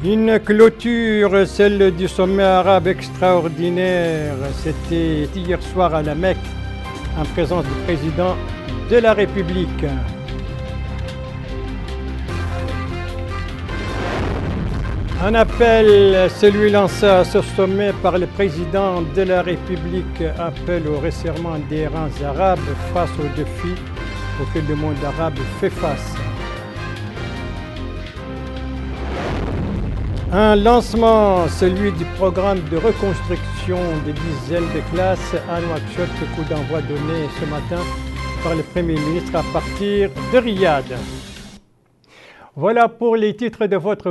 Une clôture, celle du sommet arabe extraordinaire. C'était hier soir à la Mecque, en présence du président de la République. Un appel, celui lancé à ce sommet par le président de la République, appelle au resserrement des rangs arabes face aux défis auxquels le monde arabe fait face. Un lancement, celui du programme de reconstruction des dizaines de classes à Nouakchott, coup d'envoi donné ce matin par le Premier ministre à partir de Riyad. Voilà pour les titres de votre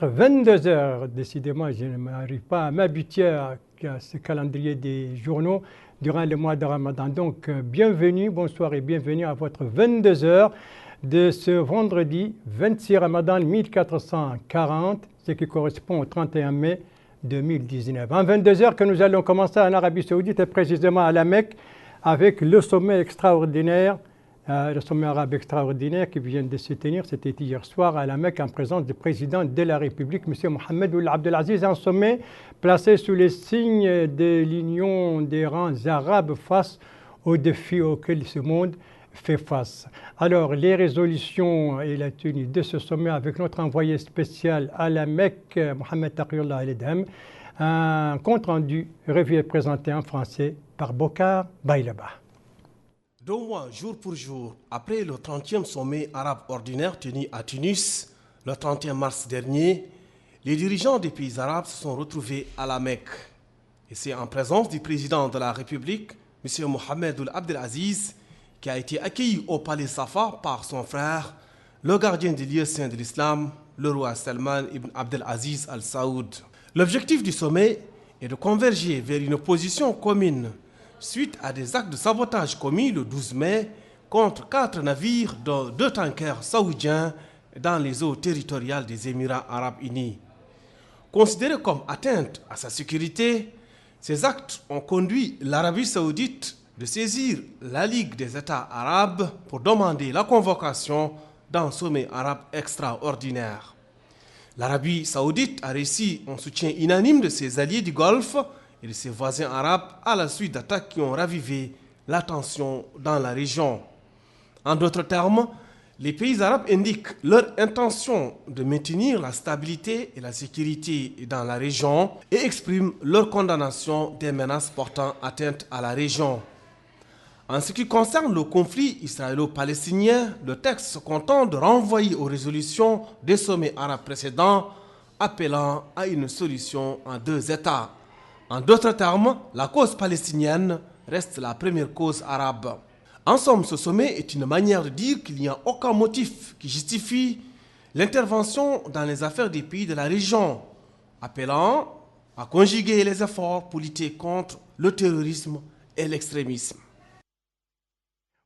22 heures. Décidément, je n'arrive pas à m'habituer à ce calendrier des journaux durant le mois de Ramadan. Donc, bienvenue, bonsoir et bienvenue à votre 22 heures de ce vendredi 26 Ramadan 1440, ce qui correspond au 31 mai 2019. En 22 heures que nous allons commencer en Arabie Saoudite et précisément à la Mecque avec le sommet extraordinaire, le sommet arabe extraordinaire qui vient de se tenir, c'était hier soir à la Mecque en présence du président de la République, M. Mohamed Ould Abdelaziz, un sommet placé sous les signes de l'union des rangs arabes face aux défis auxquels ce monde fait face. Alors, les résolutions et la tenue de ce sommet avec notre envoyé spécial à la Mecque, Mohamed Taqiyullah Al-Edhem, un compte-rendu revu et présenté en français par Bokar Baylaba. 2 mois, jour pour jour, après le 30e sommet arabe ordinaire tenu à Tunis, le 31 mars dernier, les dirigeants des pays arabes se sont retrouvés à la Mecque. Et c'est en présence du président de la République, M. Mohamed Ould Abdelaziz, qui a été accueilli au palais Safa par son frère, le gardien des lieux saints de l'islam, le roi Salman ibn Abdelaziz Al Saoud. L'objectif du sommet est de converger vers une position commune suite à des actes de sabotage commis le 12 mai contre 4 navires de 2 tankers saoudiens dans les eaux territoriales des Émirats arabes unis. Considérés comme atteinte à sa sécurité, ces actes ont conduit l'Arabie saoudite de saisir la Ligue des États arabes pour demander la convocation d'un sommet arabe extraordinaire. L'Arabie saoudite a reçu un soutien unanime de ses alliés du Golfe et de ses voisins arabes à la suite d'attaques qui ont ravivé la tension dans la région. En d'autres termes, les pays arabes indiquent leur intention de maintenir la stabilité et la sécurité dans la région et expriment leur condamnation des menaces portant atteinte à la région. En ce qui concerne le conflit israélo-palestinien, le texte se contente de renvoyer aux résolutions des sommets arabes précédents, appelant à une solution en 2 États. En d'autres termes, la cause palestinienne reste la première cause arabe. En somme, ce sommet est une manière de dire qu'il n'y a aucun motif qui justifie l'intervention dans les affaires des pays de la région, appelant à conjuguer les efforts pour lutter contre le terrorisme et l'extrémisme.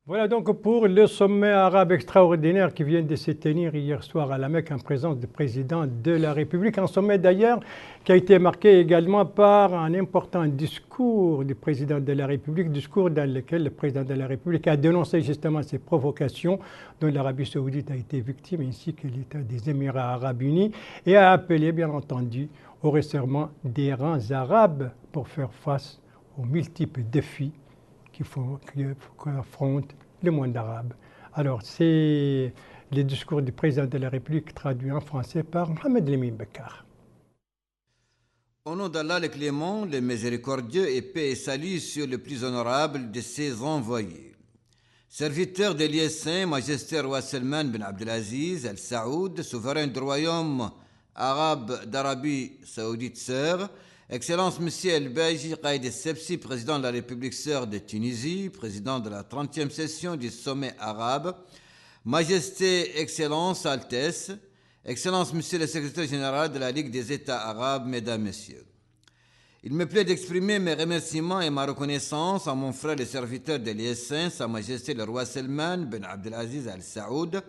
Voilà donc pour le sommet arabe extraordinaire qui vient de se tenir hier soir à la Mecque en présence du président de la République. Un sommet d'ailleurs qui a été marqué également par un important discours du président de la République, discours dans lequel le président de la République a dénoncé justement ces provocations dont l'Arabie saoudite a été victime, ainsi que l'État des Émirats arabes unis, et a appelé bien entendu au resserrement des rangs arabes pour faire face aux multiples défis qu'affronte le monde arabe. Alors, c'est le discours du président de la République traduit en français par Mohamed Lemine Bekar. Au nom d'Allah le clément, le miséricordieux, et paix et salut sur le plus honorable de ses envoyés. Serviteur des lieux saints, Majesté Roi Salman bin Abdelaziz Al Saoud, souverain du royaume arabe d'Arabie Saoudite Sœur, Excellence Monsieur El Baji Qaïd El-Sebsi, président de la République sœur de Tunisie, président de la 30e session du sommet arabe, Majesté, Excellence, Altesse, Excellence Monsieur le secrétaire général de la Ligue des États arabes, Mesdames, Messieurs. Il me plaît d'exprimer mes remerciements et ma reconnaissance à mon frère le serviteur de l'ISN, Sa Majesté le roi Salman bin Abdelaziz Al Saoud,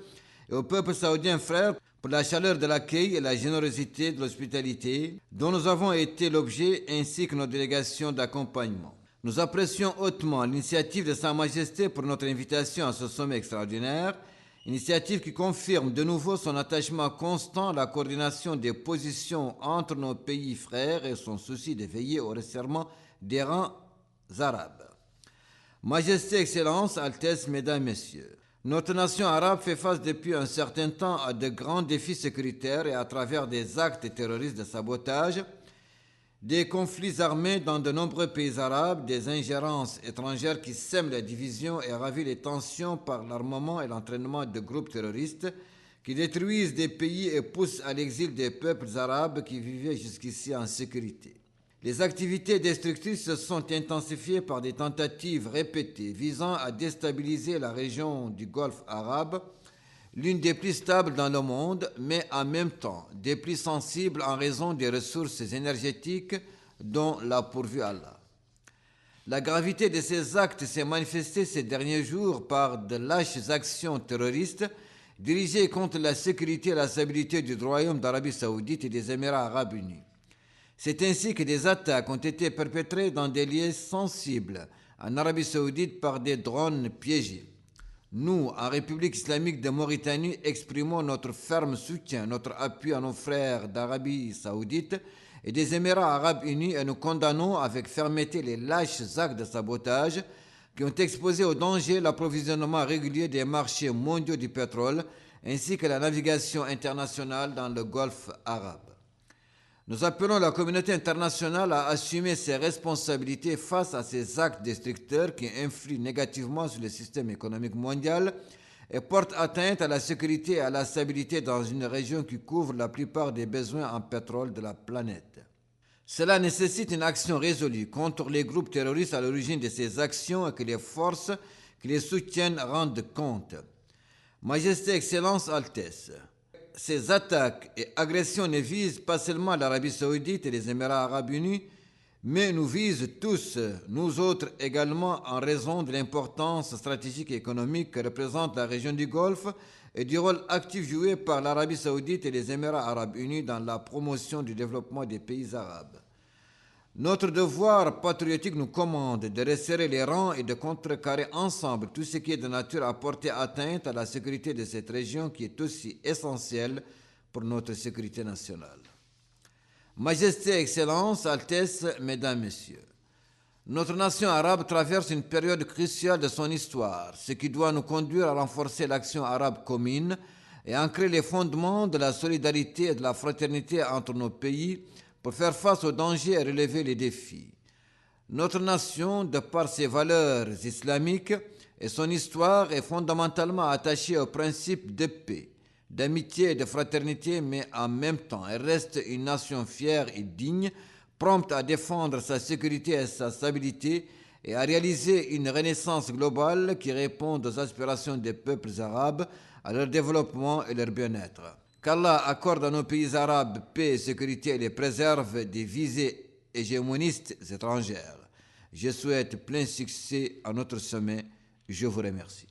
et au peuple saoudien frère pour la chaleur de l'accueil et la générosité de l'hospitalité dont nous avons été l'objet ainsi que nos délégations d'accompagnement. Nous apprécions hautement l'initiative de Sa Majesté pour notre invitation à ce sommet extraordinaire Initiative qui confirme de nouveau son attachement constant à la coordination des positions entre nos pays frères et son souci de veiller au resserrement des rangs arabes. Majesté, Excellence, Altesse, Mesdames, Messieurs, notre nation arabe fait face depuis un certain temps à de grands défis sécuritaires et à travers des actes terroristes de sabotage, des conflits armés dans de nombreux pays arabes, des ingérences étrangères qui sèment la division et ravivent les tensions par l'armement et l'entraînement de groupes terroristes qui détruisent des pays et poussent à l'exil des peuples arabes qui vivaient jusqu'ici en sécurité. Les activités destructrices se sont intensifiées par des tentatives répétées visant à déstabiliser la région du Golfe arabe, l'une des plus stables dans le monde, mais en même temps des plus sensibles en raison des ressources énergétiques dont l'a pourvu Allah. La gravité de ces actes s'est manifestée ces derniers jours par de lâches actions terroristes dirigées contre la sécurité et la stabilité du Royaume d'Arabie saoudite et des Émirats arabes unis. C'est ainsi que des attaques ont été perpétrées dans des lieux sensibles en Arabie saoudite par des drones piégés. Nous, en République islamique de Mauritanie, exprimons notre ferme soutien, notre appui à nos frères d'Arabie saoudite et des Émirats arabes unis et nous condamnons avec fermeté les lâches actes de sabotage qui ont exposé au danger l'approvisionnement régulier des marchés mondiaux du pétrole ainsi que la navigation internationale dans le Golfe arabe. Nous appelons la communauté internationale à assumer ses responsabilités face à ces actes destructeurs qui influent négativement sur le système économique mondial et portent atteinte à la sécurité et à la stabilité dans une région qui couvre la plupart des besoins en pétrole de la planète. Cela nécessite une action résolue contre les groupes terroristes à l'origine de ces actions et que les forces qui les soutiennent rendent compte. Majesté, Excellence, Altesse, ces attaques et agressions ne visent pas seulement l'Arabie saoudite et les Émirats arabes unis, mais nous visent tous, nous autres également, en raison de l'importance stratégique et économique que représente la région du Golfe et du rôle actif joué par l'Arabie saoudite et les Émirats arabes unis dans la promotion du développement des pays arabes. Notre devoir patriotique nous commande de resserrer les rangs et de contrecarrer ensemble tout ce qui est de nature à porter atteinte à la sécurité de cette région qui est aussi essentielle pour notre sécurité nationale. Majesté, Excellence, Altesse, Mesdames, Messieurs, notre nation arabe traverse une période cruciale de son histoire, ce qui doit nous conduire à renforcer l'action arabe commune et ancrer les fondements de la solidarité et de la fraternité entre nos pays pour faire face aux dangers et relever les défis. Notre nation, de par ses valeurs islamiques et son histoire, est fondamentalement attachée aux principes de paix, d'amitié et de fraternité, mais en même temps, elle reste une nation fière et digne, prompte à défendre sa sécurité et sa stabilité et à réaliser une renaissance globale qui réponde aux aspirations des peuples arabes, à leur développement et leur bien-être. Qu'Allah accorde à nos pays arabes paix et sécurité et les préserve des visées hégémonistes étrangères. Je souhaite plein succès à notre sommet. Je vous remercie.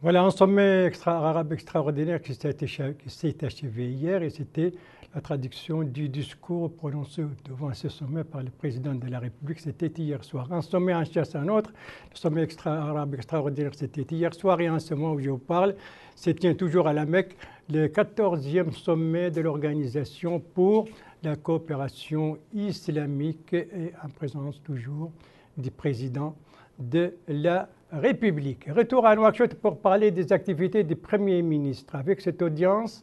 Voilà un sommet arabe extraordinaire qui s'est achevé hier et c'était la traduction du discours prononcé devant ce sommet par le président de la République. C'était hier soir. Un sommet en chasse un autre. Le sommet arabe extraordinaire, c'était hier soir et en ce moment où je vous parle, se tient toujours à la Mecque le 14e sommet de l'Organisation pour la coopération islamique et en présence toujours du président de la République. Retour à Nouakchott pour parler des activités du Premier ministre avec cette audience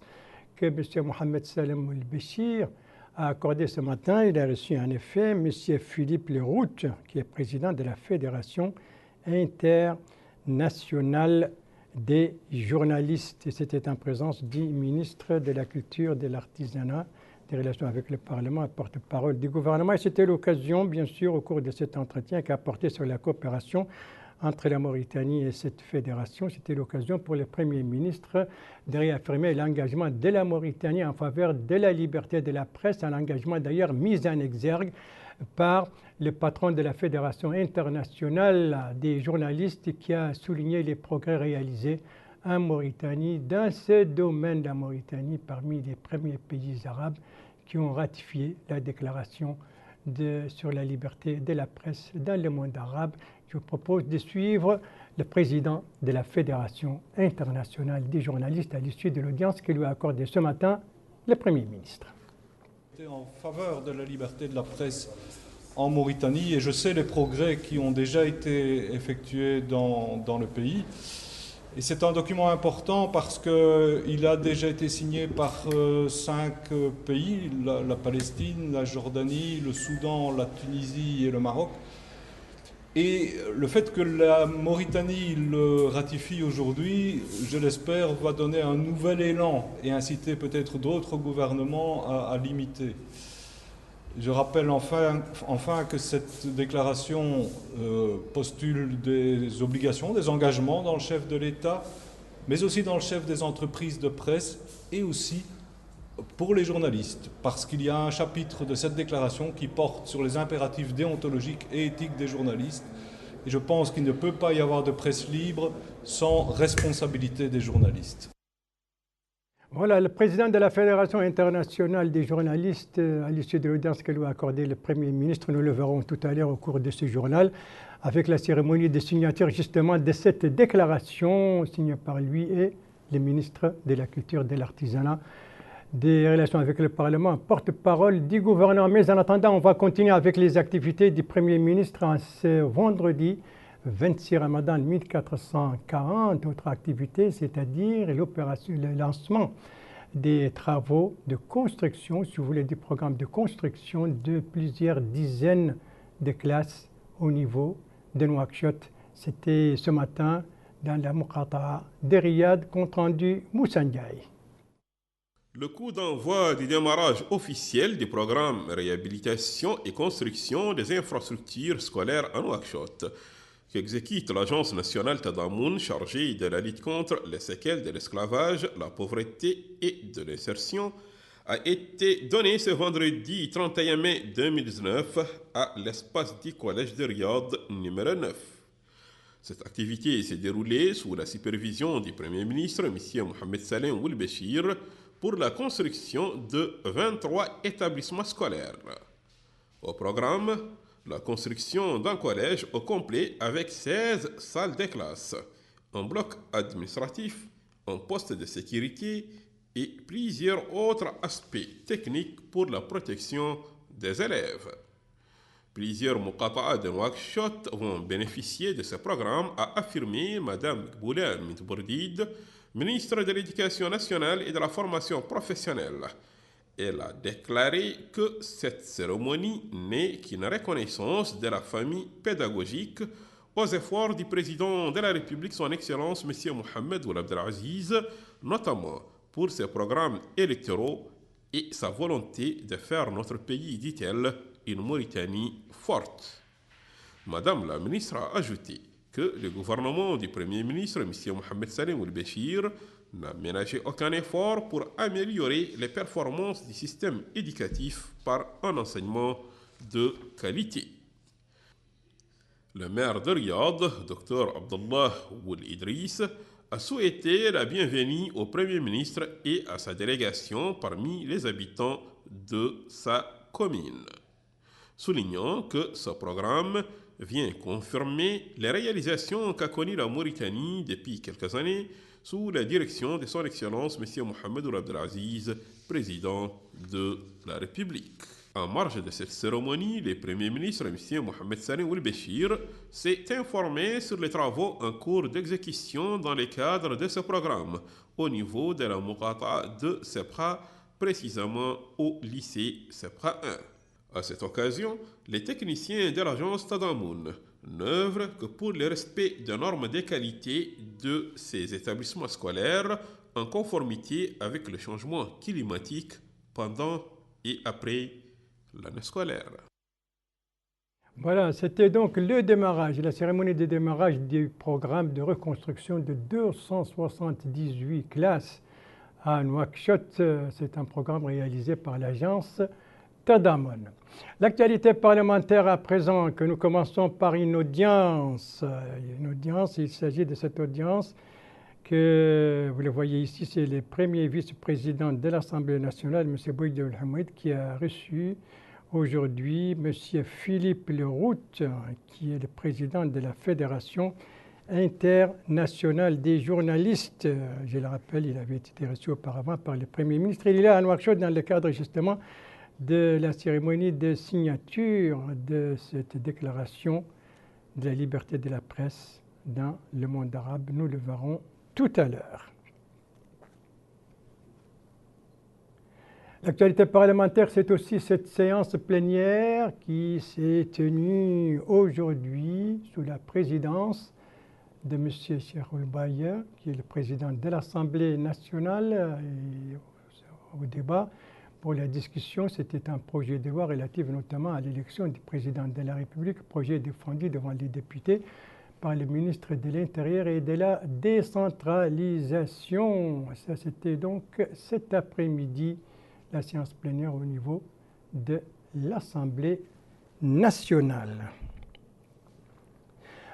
que M. Mohamed Salem El-Béchir a accordée ce matin. Il a reçu en effet M. Philippe Leroux, qui est président de la Fédération internationale des journalistes. Et c'était en présence du ministre de la Culture, de l'Artisanat, des relations avec le Parlement, porte-parole du gouvernement. Et c'était l'occasion, bien sûr, au cours de cet entretien qu'a porté sur la coopération entre la Mauritanie et cette fédération. C'était l'occasion pour le Premier ministre de réaffirmer l'engagement de la Mauritanie en faveur de la liberté de la presse, un engagement d'ailleurs mis en exergue par le patron de la Fédération internationale des journalistes qui a souligné les progrès réalisés en Mauritanie. Dans ce domaine, la Mauritanie, parmi les premiers pays arabes qui ont ratifié la déclaration sur la liberté de la presse dans le monde arabe. Je vous propose de suivre le président de la Fédération internationale des journalistes à l'issue de l'audience que lui a accordée ce matin le Premier ministre. En faveur de la liberté de la presse en Mauritanie et je sais les progrès qui ont déjà été effectués dans le pays. Et c'est un document important parce qu'il a déjà été signé par 5 pays, la Palestine, la Jordanie, le Soudan, la Tunisie et le Maroc. Et le fait que la Mauritanie le ratifie aujourd'hui, je l'espère, va donner un nouvel élan et inciter peut-être d'autres gouvernements à l'imiter. Je rappelle enfin que cette déclaration postule des obligations, des engagements dans le chef de l'État, mais aussi dans le chef des entreprises de presse et aussi pour les journalistes, parce qu'il y a un chapitre de cette déclaration qui porte sur les impératifs déontologiques et éthiques des journalistes. Et je pense qu'il ne peut pas y avoir de presse libre sans responsabilité des journalistes. Voilà, le président de la Fédération internationale des journalistes, à l'issue de l'audience que lui a accordée le Premier ministre, nous le verrons tout à l'heure au cours de ce journal, avec la cérémonie de signature justement de cette déclaration signée par lui et le ministre de la Culture et de l'Artisanat, des relations avec le Parlement, porte-parole du gouvernement. Mais en attendant, on va continuer avec les activités du Premier ministre en ce vendredi 26 Ramadan 1440, autre activité, c'est-à-dire l'opération, le lancement des travaux de construction, si vous voulez, du programme de construction de plusieurs dizaines de classes au niveau de Nouakchott. C'était ce matin dans la Muqata'a de Riyad, compte rendu Moussa Ndiaye. Le coup d'envoi du démarrage officiel du programme réhabilitation et construction des infrastructures scolaires à Nouakchott, qu'exécute l'Agence nationale Tadamoun chargée de la lutte contre les séquelles de l'esclavage, la pauvreté et de l'insertion, a été donné ce vendredi 31 mai 2019 à l'espace du collège de Riyad numéro 9. Cette activité s'est déroulée sous la supervision du Premier ministre, M. Mohamed Salem Oulbechir, pour la construction de 23 établissements scolaires. Au programme, la construction d'un collège au complet avec 16 salles de classe, un bloc administratif, un poste de sécurité et plusieurs autres aspects techniques pour la protection des élèves. Plusieurs Muqata'a de Nouakchott vont bénéficier de ce programme, a affirmé Mme Boulan Mitbourdid, ministre de l'Éducation nationale et de la formation professionnelle. Elle a déclaré que cette cérémonie n'est qu'une reconnaissance de la famille pédagogique aux efforts du président de la République, son Excellence M. Mohamed Ould Abdelaziz, notamment pour ses programmes électoraux et sa volonté de faire notre pays, dit-elle, une Mauritanie forte. Madame la ministre a ajouté que le gouvernement du Premier ministre, M. Mohamed Salem Oulbechir, n'a ménagé aucun effort pour améliorer les performances du système éducatif par un enseignement de qualité. Le maire de Riyad, Dr Abdallah Ould Idriss, a souhaité la bienvenue au Premier ministre et à sa délégation parmi les habitants de sa commune, soulignant que ce programme vient confirmer les réalisations qu'a connues la Mauritanie depuis quelques années sous la direction de son Excellence M. Mohamed Ould Abdelaziz, président de la République. En marge de cette cérémonie, le Premier ministre M. Mohamed Salem Oulbechir s'est informé sur les travaux en cours d'exécution dans le cadre de ce programme au niveau de la Muqata'a de Sebra, précisément au lycée Sebra 1. À cette occasion, les techniciens de l'agence Tadamoun n'œuvrent que pour le respect des normes de qualité de ces établissements scolaires en conformité avec le changement climatique pendant et après l'année scolaire. Voilà, c'était donc le démarrage, la cérémonie de démarrage du programme de reconstruction de 278 classes à Nouakchott. C'est un programme réalisé par l'agence Tadamoun. L'actualité parlementaire à présent, que nous commençons par une audience. Il s'agit de cette audience que vous le voyez ici, c'est le premier vice-président de l'Assemblée nationale, M. Bouyid El-Hamid, qui a reçu aujourd'hui M. Philippe Leroux, qui est le président de la Fédération international des journalistes. Je le rappelle, il avait été reçu auparavant par le Premier ministre. Il est là à Nouakchott dans le cadre justement de la cérémonie de signature de cette déclaration de la liberté de la presse dans le monde arabe. Nous le verrons tout à l'heure. L'actualité parlementaire, c'est aussi cette séance plénière qui s'est tenue aujourd'hui sous la présidence de M. Cheikhoul Baye, qui est le président de l'Assemblée nationale. Et au débat, pour la discussion, c'était un projet de loi relatif notamment à l'élection du président de la République, projet défendu devant les députés par le ministre de l'Intérieur et de la décentralisation. Ça, c'était donc cet après-midi, la séance plénière au niveau de l'Assemblée nationale.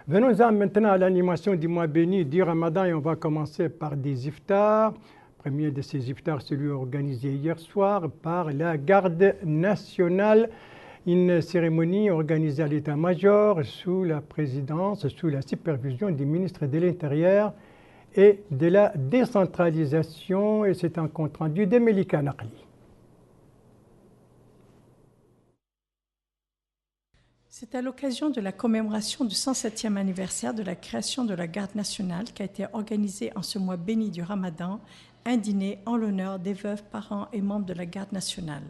Venons-en maintenant à l'animation du mois béni du Ramadan et on va commencer par des iftars. Premier de ces iftars, celui organisé hier soir par la Garde nationale. Une cérémonie organisée à l'état-major sous la présidence, sous la supervision du ministre de l'Intérieur et de la décentralisation. Et c'est un compte-rendu de Melika Naqli. C'est à l'occasion de la commémoration du 107e anniversaire de la création de la Garde nationale qu'a été organisé en ce mois béni du Ramadan un dîner en l'honneur des veuves, parents et membres de la Garde nationale.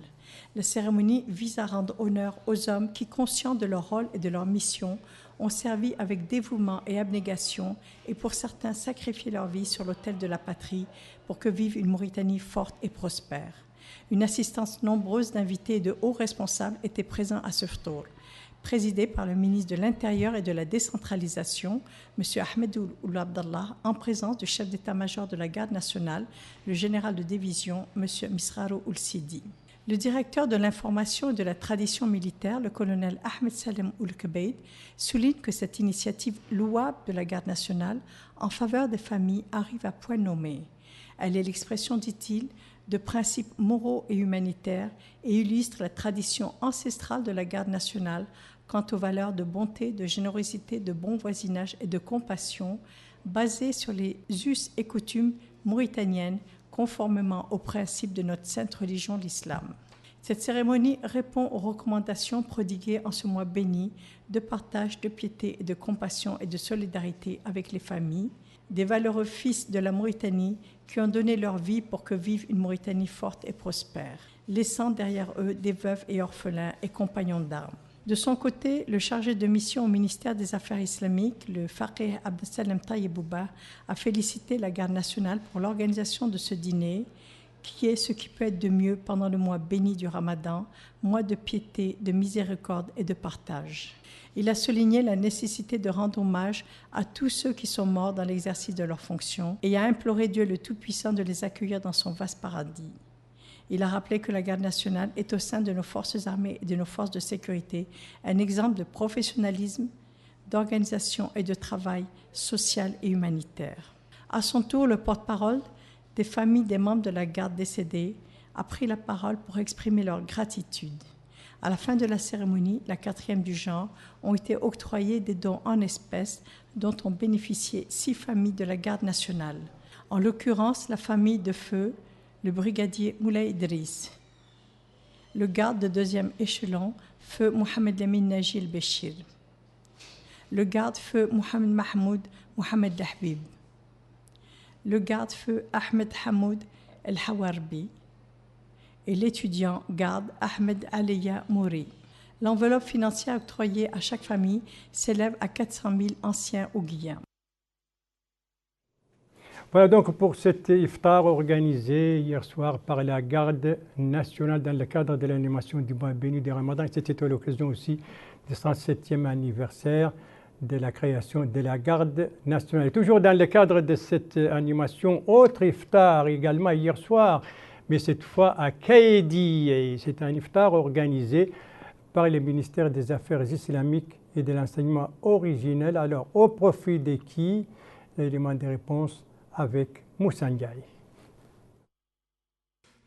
La cérémonie vise à rendre honneur aux hommes qui, conscients de leur rôle et de leur mission, ont servi avec dévouement et abnégation et pour certains sacrifié leur vie sur l'autel de la patrie pour que vive une Mauritanie forte et prospère. Une assistance nombreuse d'invités et de hauts responsables était présente à ce ftour, présidé par le ministre de l'Intérieur et de la décentralisation, M. Ahmed Ould Abdallah, en présence du chef d'état-major de la Garde nationale, le général de division, M. Misraro Ould Sidi. Le directeur de l'information et de la tradition militaire, le colonel Ahmed Salem Ould Kubeid, souligne que cette initiative louable de la Garde nationale en faveur des familles arrive à point nommé. Elle est l'expression, dit-il, de principes moraux et humanitaires et illustre la tradition ancestrale de la Garde nationale quant aux valeurs de bonté, de générosité, de bon voisinage et de compassion basées sur les us et coutumes mauritaniennes conformément aux principes de notre sainte religion, l'islam. Cette cérémonie répond aux recommandations prodiguées en ce mois béni de partage, de piété et de compassion et de solidarité avec les familles, des valeureux fils de la Mauritanie qui ont donné leur vie pour que vive une Mauritanie forte et prospère, laissant derrière eux des veuves et orphelins et compagnons d'armes. De son côté, le chargé de mission au ministère des Affaires islamiques, le Faqih Abdesalem Taïebouba, a félicité la Garde nationale pour l'organisation de ce dîner, qui est ce qui peut être de mieux pendant le mois béni du Ramadan, mois de piété, de miséricorde et de partage. Il a souligné la nécessité de rendre hommage à tous ceux qui sont morts dans l'exercice de leurs fonctions et a imploré Dieu le Tout-Puissant de les accueillir dans son vaste paradis. Il a rappelé que la Garde nationale est au sein de nos forces armées et de nos forces de sécurité un exemple de professionnalisme, d'organisation et de travail social et humanitaire. À son tour, le porte-parole des familles des membres de la Garde décédés a pris la parole pour exprimer leur gratitude. À la fin de la cérémonie, la 4e du genre, ont été octroyés des dons en espèces dont ont bénéficié 6 familles de la Garde nationale. En l'occurrence, la famille de feu, le brigadier Moulay Idriss. Le garde de 2e échelon, feu Mohamed Lamine Naji El-Béchir. Le garde-feu Mohamed Mahmoud Mohamed Dahbib. Le garde-feu Ahmed Hamoud El-Hawarbi. Et l'étudiant garde Ahmed Aliya Mouri. L'enveloppe financière octroyée à chaque famille s'élève à 400 000 anciens ouguiens. Voilà donc pour cet iftar organisé hier soir par la Garde nationale dans le cadre de l'animation du mois béni du Ramadan. C'était à l'occasion aussi du 107e anniversaire de la création de la Garde nationale. Et toujours dans le cadre de cette animation, autre iftar également hier soir, mais cette fois à Kaedi. C'est un iftar organisé par le ministère des Affaires islamiques et de l'enseignement originel. Alors, au profit de qui? L'élément de réponse avec Moussa Ndiaye.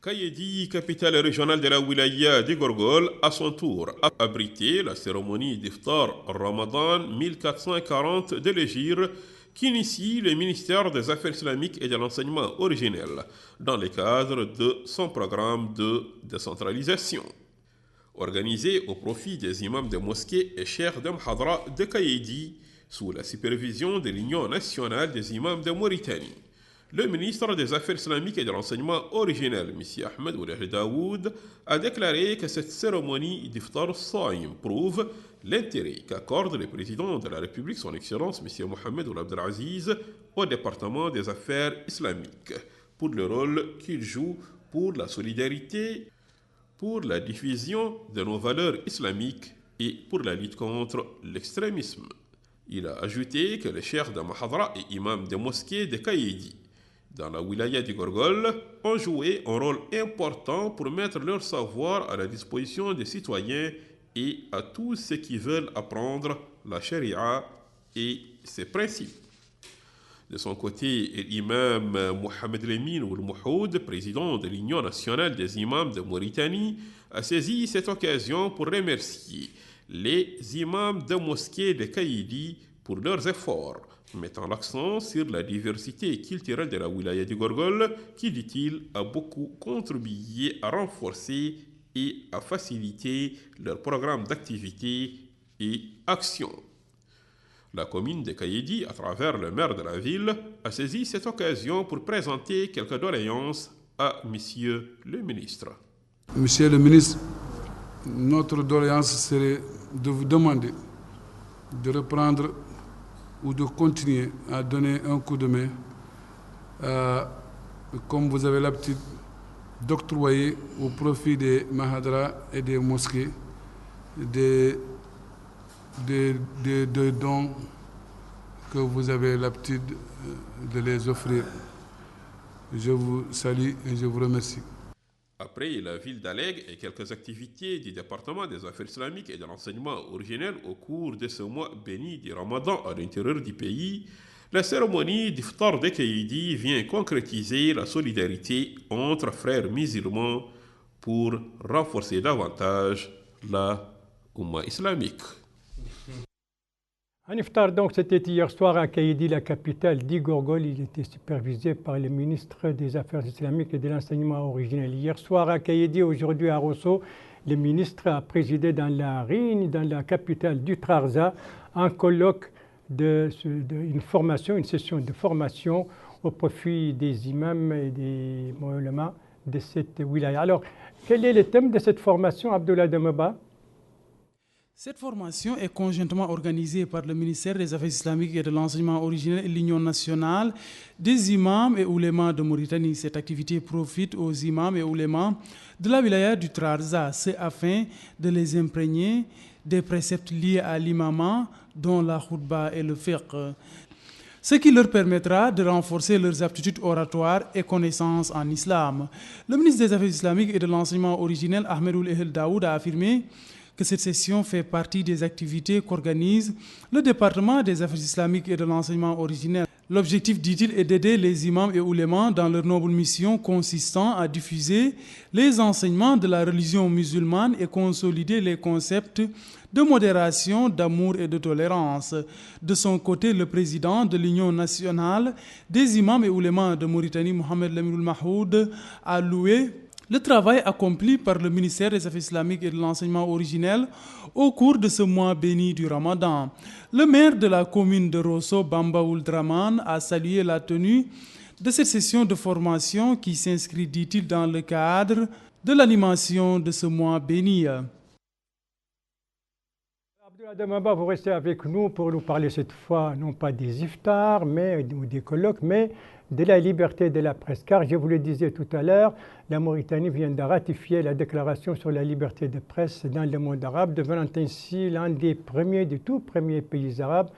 Kaedi, capitale régionale de la wilaya de Gorgol, à son tour a abrité la cérémonie d'iftar Ramadan 1440 de l'Hégire qu'initie le ministère des Affaires islamiques et de l'enseignement originel dans le cadre de son programme de décentralisation. Organisé au profit des imams de mosquées et cheikhs de Mhadra de Kayedi, sous la supervision de l'Union nationale des imams de Mauritanie. Le ministre des Affaires islamiques et de l'enseignement originel, M. Ahmed Ouled Daoud, a déclaré que cette cérémonie d'Iftar Saïm prouve l'intérêt qu'accorde le président de la République, son Excellence, M. Mohamed Ould Abdelaziz, au département des Affaires islamiques, pour le rôle qu'il joue pour la solidarité, pour la diffusion de nos valeurs islamiques et pour la lutte contre l'extrémisme. Il a ajouté que les cheikhs de Mahadra et imams des mosquées de Kayedi, dans la wilaya du Gorgol, ont joué un rôle important pour mettre leur savoir à la disposition des citoyens et à tous ceux qui veulent apprendre la charia et ses principes. De son côté, l'imam Mohamed Lemine Ould Mouhoud, président de l'Union nationale des imams de Mauritanie, a saisi cette occasion pour remercier les imams de mosquées de Kayedi pour leurs efforts, mettant l'accent sur la diversité culturelle de la wilaya du Gorgol, qui, dit-il, a beaucoup contribué à renforcer et à faciliter leur programme d'activité et action. La commune de Kayedi, à travers le maire de la ville, a saisi cette occasion pour présenter quelques doléances à Monsieur le ministre. Monsieur le ministre, notre doléance serait de vous demander de reprendre ou de continuer à donner un coup de main, comme vous avez l'habitude d'octroyer au profit des mahadras et des mosquées des dons que vous avez l'habitude de les offrir. Je vous salue et je vous remercie. Après la ville d'Aleg et quelques activités du département des affaires islamiques et de l'enseignement originel au cours de ce mois béni du Ramadan à l'intérieur du pays, la cérémonie d'Iftar de Kayedi vient concrétiser la solidarité entre frères musulmans pour renforcer davantage la Oumma islamique. Un iftar, donc, c'était hier soir à Kayedi, la capitale d'Igorgol. Il était supervisé par le ministre des Affaires islamiques et de l'enseignement originel. Hier soir à Kayedi, aujourd'hui à Rosso, le ministre a présidé dans la Rine, dans la capitale du Trarza, un colloque une session de formation au profit des imams et des ulama de cette wilaya. Alors, quel est le thème de cette formation, Abdullah Demeba? Cette formation est conjointement organisée par le ministère des Affaires islamiques et de l'enseignement originel et l'Union nationale des imams et oulémas de Mauritanie. Cette activité profite aux imams et oulémas de la wilaya du Trarza, c'est afin de les imprégner des préceptes liés à l'imama, dont la khutba et le fiqh, ce qui leur permettra de renforcer leurs aptitudes oratoires et connaissances en islam. Le ministre des Affaires islamiques et de l'enseignement originel, Ahmed Ouled Daoud, a affirmé que cette session fait partie des activités qu'organise le département des Affaires islamiques et de l'enseignement originel. L'objectif, dit-il, est d'aider les imams et oulémas dans leur noble mission consistant à diffuser les enseignements de la religion musulmane et consolider les concepts de modération, d'amour et de tolérance. De son côté, le président de l'Union nationale des imams et oulémas de Mauritanie, Mohamed Lemine Ould Mouhoud, a loué le travail accompli par le ministère des Affaires islamiques et de l'enseignement originel au cours de ce mois béni du Ramadan. Le maire de la commune de Rosso, Bamba Ould Rahman, a salué la tenue de cette session de formation qui s'inscrit, dit-il, dans le cadre de l'animation de ce mois béni. Abdullah Demeba, vous restez avec nous pour nous parler cette fois, non pas des iftars ou des colloques, mais de la liberté de la presse. Car, je vous le disais tout à l'heure, la Mauritanie vient de ratifier la déclaration sur la liberté de presse dans le monde arabe, devenant ainsi l'un des tout premiers pays arabes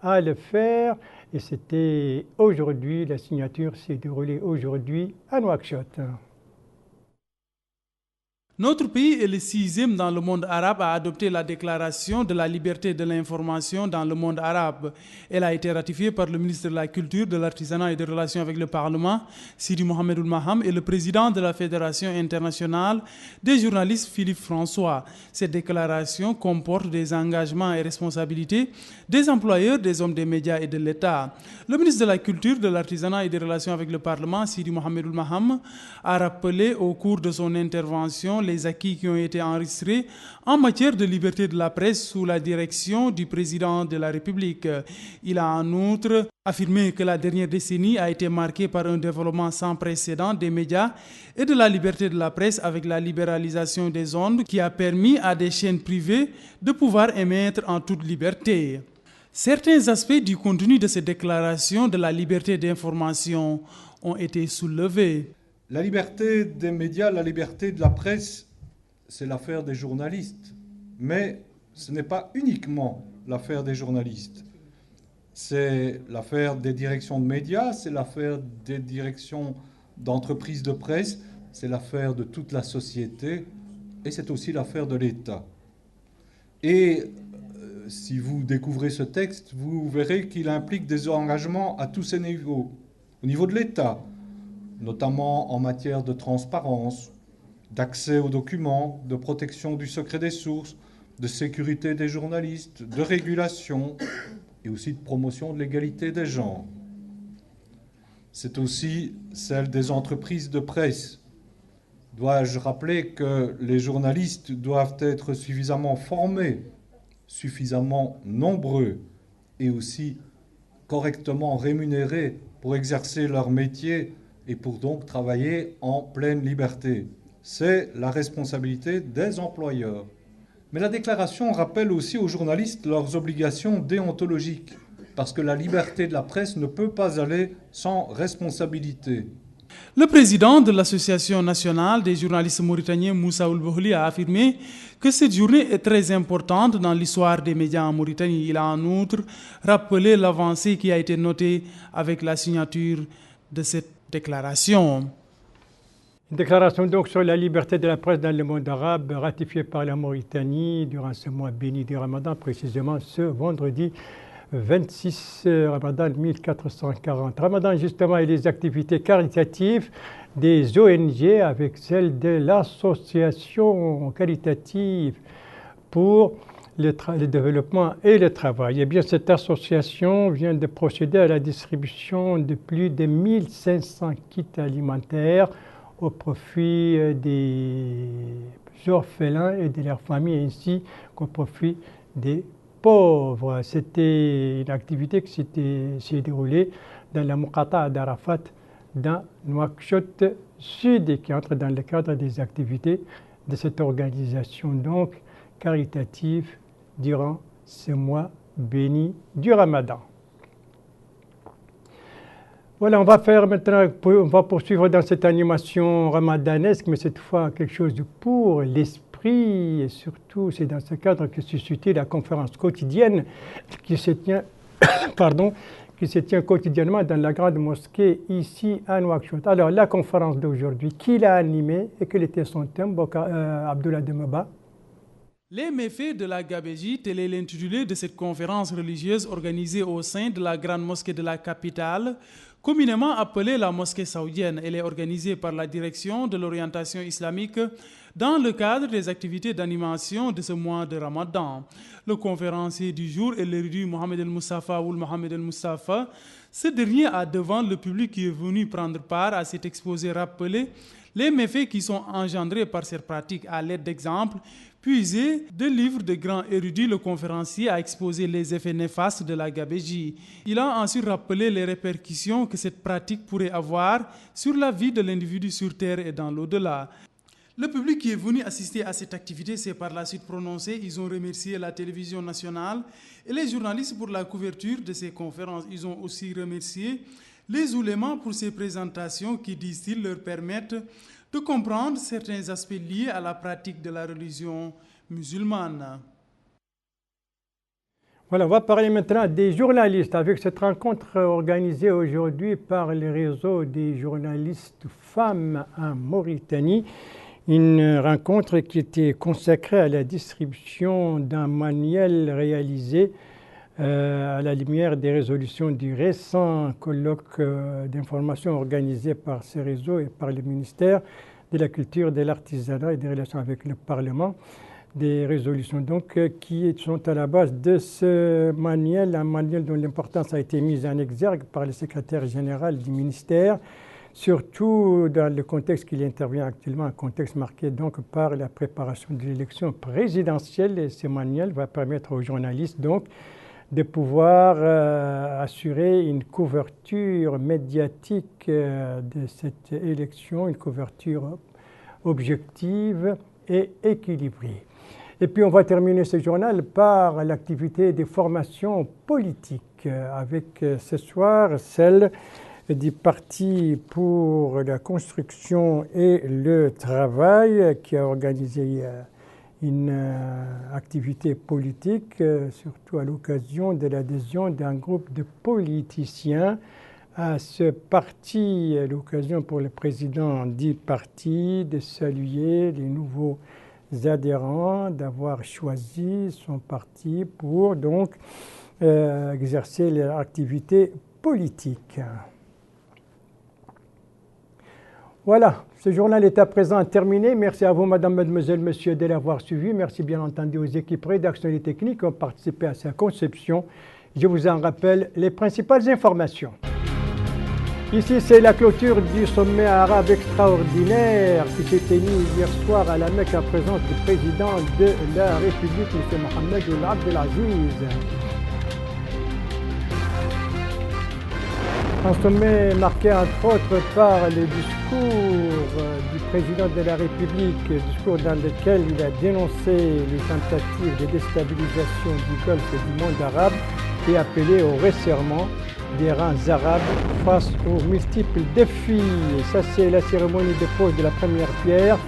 à le faire. Et c'était aujourd'hui, la signature s'est déroulée aujourd'hui à Nouakchott. Notre pays est le 6e dans le monde arabe à adopter la déclaration de la liberté de l'information dans le monde arabe. Elle a été ratifiée par le ministre de la Culture, de l'Artisanat et des Relations avec le Parlement, Sidi Mohamed Ould-Maham, et le président de la Fédération internationale des journalistes, Philippe François. Cette déclaration comporte des engagements et responsabilités des employeurs, des hommes des médias et de l'État. Le ministre de la Culture, de l'Artisanat et des Relations avec le Parlement, Sidi Mohamed Ould-Maham, a rappelé au cours de son intervention les acquis qui ont été enregistrés en matière de liberté de la presse sous la direction du président de la République. Il a en outre affirmé que la dernière décennie a été marquée par un développement sans précédent des médias et de la liberté de la presse avec la libéralisation des ondes qui a permis à des chaînes privées de pouvoir émettre en toute liberté. Certains aspects du contenu de cette déclaration de la liberté d'information ont été soulevés. La liberté des médias, la liberté de la presse, c'est l'affaire des journalistes. Mais ce n'est pas uniquement l'affaire des journalistes. C'est l'affaire des directions de médias, c'est l'affaire des directions d'entreprises de presse, c'est l'affaire de toute la société et c'est aussi l'affaire de l'État. Et si vous découvrez ce texte, vous verrez qu'il implique des engagements à tous ces niveaux. Au niveau de l'État, notamment en matière de transparence, d'accès aux documents, de protection du secret des sources, de sécurité des journalistes, de régulation et aussi de promotion de l'égalité des genres. C'est aussi celle des entreprises de presse. Dois-je rappeler que les journalistes doivent être suffisamment formés, suffisamment nombreux et aussi correctement rémunérés pour exercer leur métier et pour donc travailler en pleine liberté. C'est la responsabilité des employeurs. Mais la déclaration rappelle aussi aux journalistes leurs obligations déontologiques, parce que la liberté de la presse ne peut pas aller sans responsabilité. Le président de l'Association nationale des journalistes mauritaniens, Moussa Ould-Bohli, a affirmé que cette journée est très importante dans l'histoire des médias en Mauritanie. Il a en outre rappelé l'avancée qui a été notée avec la signature de cette déclaration. Une déclaration donc sur la liberté de la presse dans le monde arabe ratifiée par la Mauritanie durant ce mois béni du Ramadan, précisément ce vendredi 26 Ramadan 1440. Ramadan justement et les activités caritatives des ONG avec celle de l'association caritative pour le développement et le travail. Eh bien, cette association vient de procéder à la distribution de plus de 1500 kits alimentaires au profit des orphelins et de leurs familles, ainsi qu'au profit des pauvres. C'était une activité qui s'est déroulée dans la Muqata d'Arafat, dans Nouakchott Sud, et qui entre dans le cadre des activités de cette organisation donc caritative durant ce mois béni du Ramadan. Voilà, on va poursuivre dans cette animation ramadanesque, mais cette fois quelque chose pour l'esprit, et surtout c'est dans ce cadre que se suscite la conférence quotidienne qui se tient, quotidiennement dans la grande mosquée ici à Nouakchott. Alors la conférence d'aujourd'hui, qui l'a animée et quel était son thème, Abdullah Demeba? Les méfaits de la gabégie, tel est l'intitulé de cette conférence religieuse organisée au sein de la grande mosquée de la capitale, communément appelée la mosquée saoudienne. Elle est organisée par la direction de l'orientation islamique dans le cadre des activités d'animation de ce mois de Ramadan. Le conférencier du jour est l'érudit Mohamed El-Moustapha Ould Mohamed El-Moustapha. Ce dernier a devant le public qui est venu prendre part à cet exposé rappelé les méfaits qui sont engendrés par cette pratique à l'aide d'exemples puisés de livres de grands érudits. Le conférencier a exposé les effets néfastes de la gabégie. Il a ensuite rappelé les répercussions que cette pratique pourrait avoir sur la vie de l'individu sur Terre et dans l'au-delà. Le public qui est venu assister à cette activité s'est par la suite prononcé. Ils ont remercié la télévision nationale et les journalistes pour la couverture de ces conférences. Ils ont aussi remercié les oulémas pour ces présentations qui, disent-ils, leur permettent de comprendre certains aspects liés à la pratique de la religion musulmane. Voilà, on va parler maintenant des journalistes avec cette rencontre organisée aujourd'hui par le réseau des journalistes femmes en Mauritanie Une rencontre qui était consacrée à la distribution d'un manuel réalisé à la lumière des résolutions du récent colloque d'information organisé par ces réseaux et par le ministère de la Culture, de l'Artisanat et des Relations avec le Parlement. Des résolutions donc qui sont à la base de ce manuel, un manuel dont l'importance a été mise en exergue par le secrétaire général du ministère, surtout dans le contexte qu'il intervient actuellement, un contexte marqué donc par la préparation de l'élection présidentielle. Et ce manuel va permettre aux journalistes donc de pouvoir assurer une couverture médiatique de cette élection, une couverture objective et équilibrée. Et puis on va terminer ce journal par l'activité des formations politiques avec ce soir celle du Parti pour la construction et le travail qui a organisé une activité politique, surtout à l'occasion de l'adhésion d'un groupe de politiciens à ce parti, à l'occasion pour le président du parti de saluer les nouveaux adhérents, d'avoir choisi son parti pour donc exercer leur activité politique. Voilà, ce journal est à présent terminé. Merci à vous, madame, mademoiselle, monsieur, de l'avoir suivi. Merci bien entendu aux équipes rédactionnelles et techniques qui ont participé à sa conception. Je vous en rappelle les principales informations. Ici, c'est la clôture du sommet arabe extraordinaire qui s'est tenu hier soir à la Mecque en présence du président de la République, M. Mohamed Ould Abdelaziz. Un sommet marqué entre autres par le discours du président de la République, discours dans lequel il a dénoncé les tentatives de déstabilisation du Golfe et du monde arabe et appelé au resserrement des rangs arabes face aux multiples défis. Et ça, c'est la cérémonie de pose de la première pierre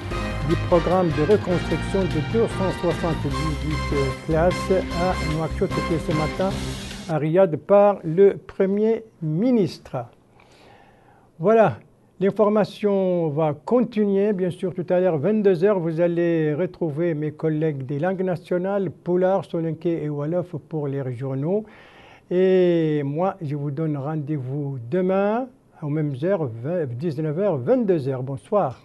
du programme de reconstruction de 278 classes à Nouakchott, qui est ce matin à Riyad par le Premier ministre. Voilà, l'information va continuer. Bien sûr, tout à l'heure, 22 h, vous allez retrouver mes collègues des langues nationales, Poulard, Soninké et Wolof pour les régionaux. Et moi, je vous donne rendez-vous demain, aux mêmes heures, 19 h, 22 h. Bonsoir.